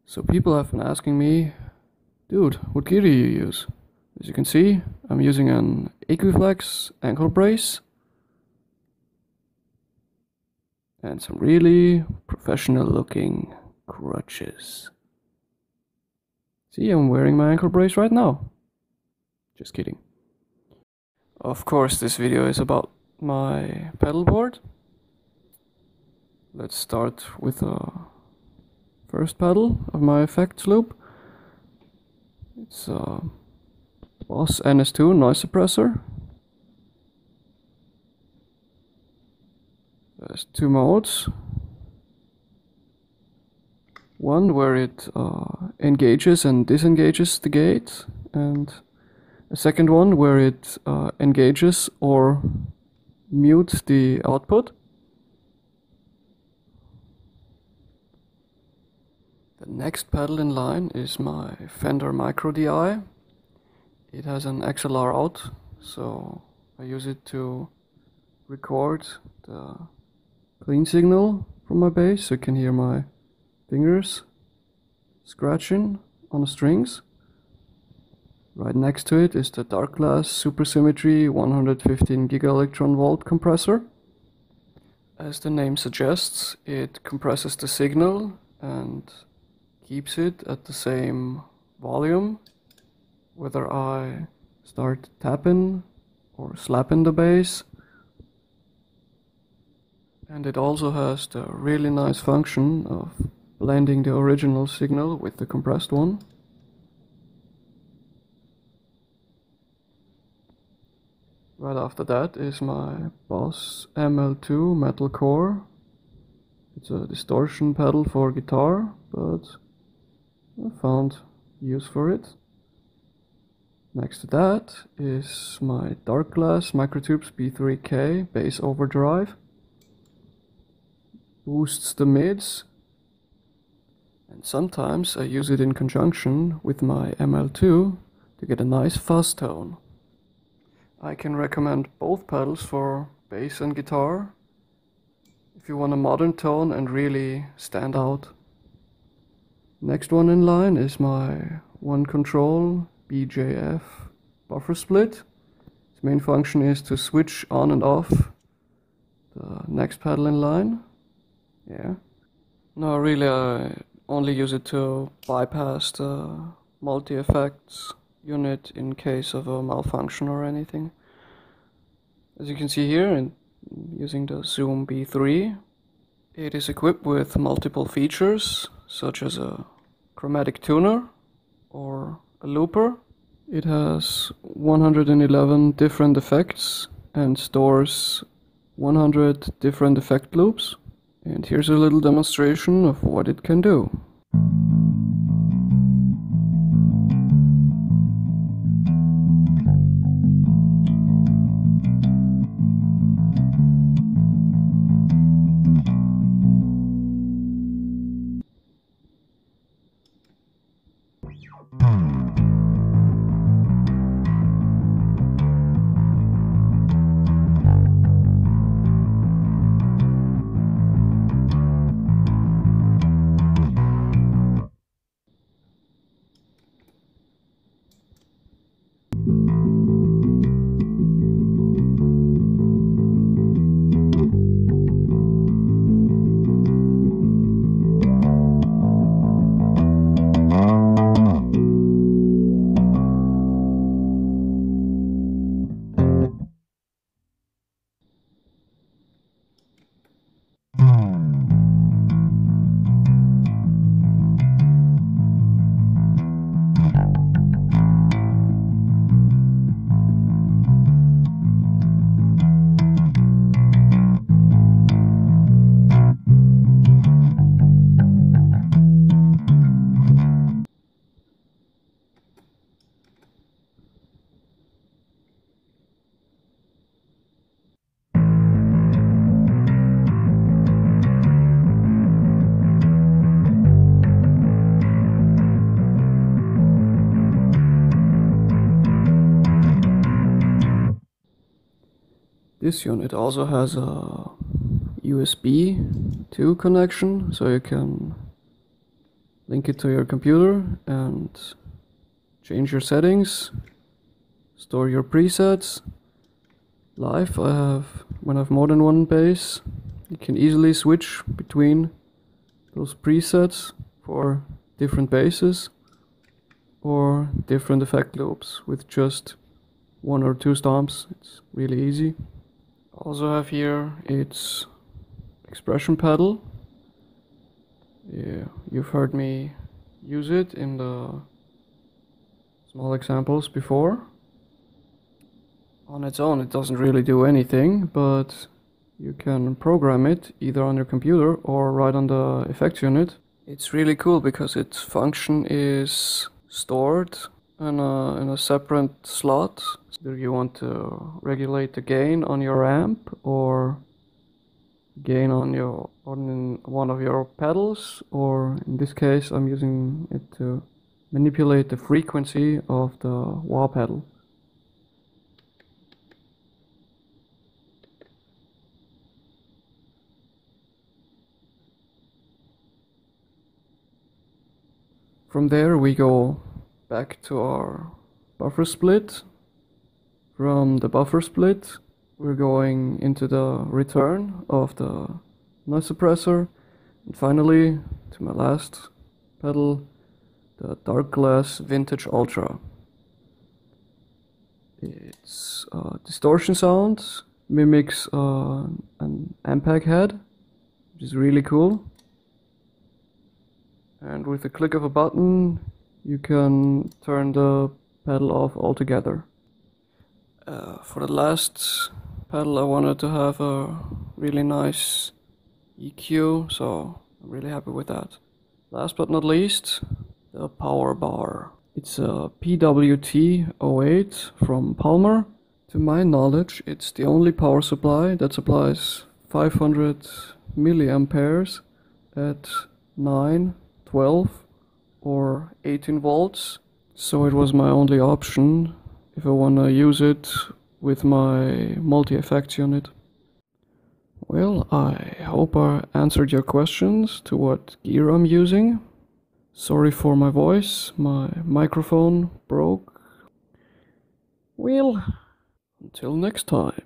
So people have been asking me, dude, what gear do you use? As you can see, I'm using an Equiflex ankle brace and some really professional looking crutches. See, I'm wearing my ankle brace right now. Just kidding. Of course, this video is about my pedalboard. Let's start with the first pedal of my effects loop. It's a Boss NS2 noise suppressor. There's two modes. One where it engages and disengages the gate, and a second one where it engages or mutes the output. The next pedal in line is my Fender Micro DI. It has an XLR out, so I use it to record the clean signal from my bass, so you can hear my fingers scratching on the strings. Right next to it is the Darkglass Super Symmetry 115 GeV compressor. As the name suggests, it compresses the signal and keeps it at the same volume whether I start tapping or slapping the bass. And it also has the really nice function of blending the original signal with the compressed one. Right after that is my Boss ML2 metal core. It's a distortion pedal for guitar, but I found use for it. Next to that is my Darkglass Microtubes B3K bass overdrive. Boosts the mids, and sometimes I use it in conjunction with my ML2 to get a nice fuzz tone. I can recommend both pedals for bass and guitar if you want a modern tone and really stand out. Next one in line is my One Control BJF buffer split. Its main function is to switch on and off the next pedal in line. Yeah. No, really I only use it to bypass the multi-effects unit in case of a malfunction or anything. As you can see here, using the Zoom B3, it is equipped with multiple features such as a chromatic tuner or a looper. It has 111 different effects and stores 100 different effect loops. And here's a little demonstration of what it can do. This unit also has a USB 2 connection, so you can link it to your computer and change your settings, store your presets. Live, when I have more than one bass, you can easily switch between those presets for different basses or different effect loops with just 1 or 2 stomps. It's really easy. Also have here its expression pedal. Yeah, you've heard me use it in the small examples before. On its own it doesn't really do anything, but you can program it either on your computer or right on the effects unit. It's really cool because its function is stored in a separate slot. So you want to regulate the gain on your amp or gain on one of your pedals, or in this case I'm using it to manipulate the frequency of the wah pedal. From there we go back to our buffer split. From the buffer split we're going into the return of the noise suppressor, and finally to my last pedal, the Darkglass Vintage Ultra. Its distortion sound mimics an Ampeg head, which is really cool. And with the click of a button you can turn the pedal off altogether. For the last pedal I wanted to have a really nice EQ, so I'm really happy with that. Last but not least, the power bar. It's a PWT-08 from Palmer. To my knowledge it's the only power supply that supplies 500 milliamperes at 9, 12 or 18 volts, so it was my only option if I want to use it with my multi-effects unit. Well, I hope I answered your questions to what gear I'm using. Sorry for my voice, my microphone broke. Well, until next time.